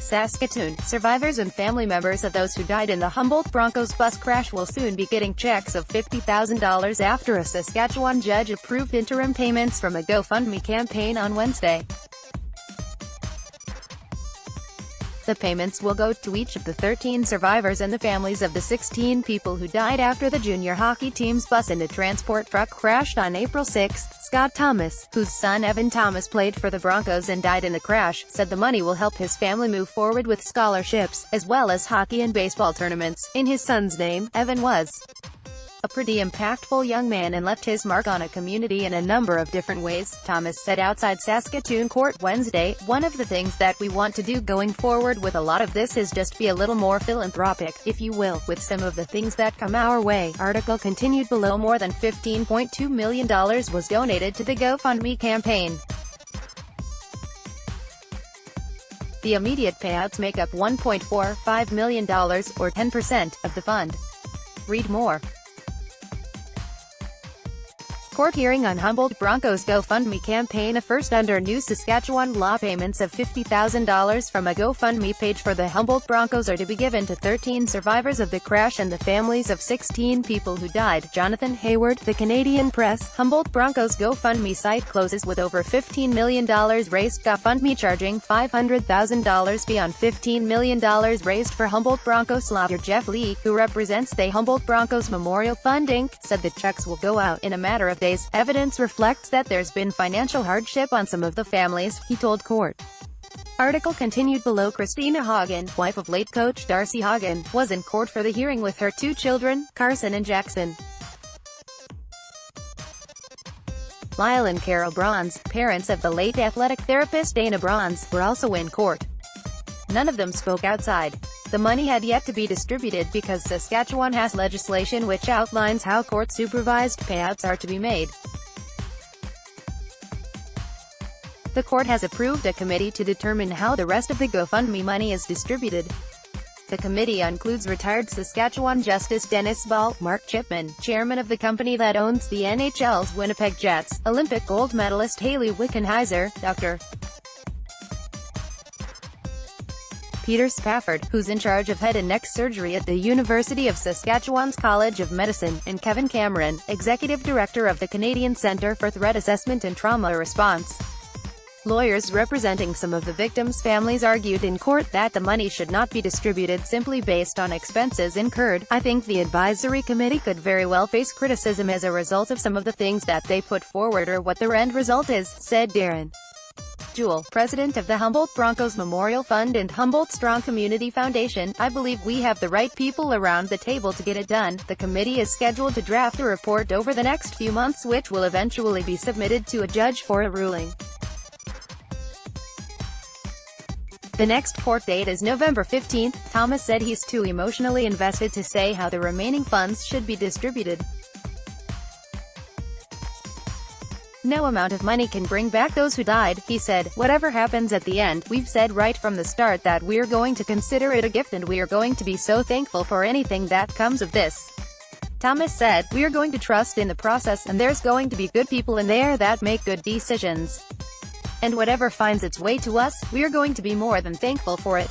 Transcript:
Saskatoon. Survivors and family members of those who died in the Humboldt Broncos bus crash will soon be getting checks of $50,000 after a Saskatchewan judge approved interim payments from a GoFundMe campaign on Wednesday. The payments will go to each of the 13 survivors and the families of the 16 people who died after the junior hockey team's bus and a transport truck crashed on April 6. Scott Thomas, whose son Evan Thomas played for the Broncos and died in the crash, said the money will help his family move forward with scholarships, as well as hockey and baseball tournaments. In his son's name, Evan was a pretty impactful young man and left his mark on a community in a number of different ways, Thomas said outside Saskatoon court Wednesday. One of the things that we want to do going forward with a lot of this is just be a little more philanthropic, if you will, with some of the things that come our way. Article continued below. More than $15.2 million was donated to the GoFundMe campaign. The immediate payouts make up $1.45 million, or 10%, of the fund. Read more. Court hearing on Humboldt Broncos GoFundMe campaign. A first under new Saskatchewan law. Payments of $50,000 from a GoFundMe page for the Humboldt Broncos are to be given to 13 survivors of the crash and the families of 16 people who died. Jonathan Hayward, The Canadian Press. Humboldt Broncos GoFundMe site closes with over $15 million raised. GoFundMe charging $500,000 beyond $15 million raised for Humboldt Broncos lawyer Jeff Lee, who represents the Humboldt Broncos Memorial Fund Inc., said the checks will go out in a matter of days. Evidence reflects that there's been financial hardship on some of the families, he told court. Article continued below. Christina Hagen, wife of late coach Darcy Hagen, was in court for the hearing with her two children, Carson and Jackson. Lyle and Carol Bronze, parents of the late athletic therapist Dana Bronze, were also in court. None of them spoke outside. The money had yet to be distributed because Saskatchewan has legislation which outlines how court-supervised payouts are to be made. The court has approved a committee to determine how the rest of the GoFundMe money is distributed. The committee includes retired Saskatchewan Justice Dennis Ball, Mark Chipman, chairman of the company that owns the NHL's Winnipeg Jets, Olympic gold medalist Hayley Wickenheiser, Dr. Peter Spafford, who's in charge of head and neck surgery at the University of Saskatchewan's College of Medicine, and Kevin Cameron, executive director of the Canadian Centre for Threat Assessment and Trauma Response. Lawyers representing some of the victims' families argued in court that the money should not be distributed simply based on expenses incurred. I think the advisory committee could very well face criticism as a result of some of the things that they put forward or what their end result is, said Darren Jewell, president of the Humboldt Broncos Memorial Fund and Humboldt Strong Community Foundation. I believe we have the right people around the table to get it done. The committee is scheduled to draft a report over the next few months which will eventually be submitted to a judge for a ruling. The next court date is November 15. Thomas said he's too emotionally invested to say how the remaining funds should be distributed. No amount of money can bring back those who died, he said. Whatever happens at the end, we've said right from the start that we're going to consider it a gift and we are going to be so thankful for anything that comes of this. Thomas said, we are going to trust in the process and there's going to be good people in there that make good decisions. And whatever finds its way to us, we are going to be more than thankful for it.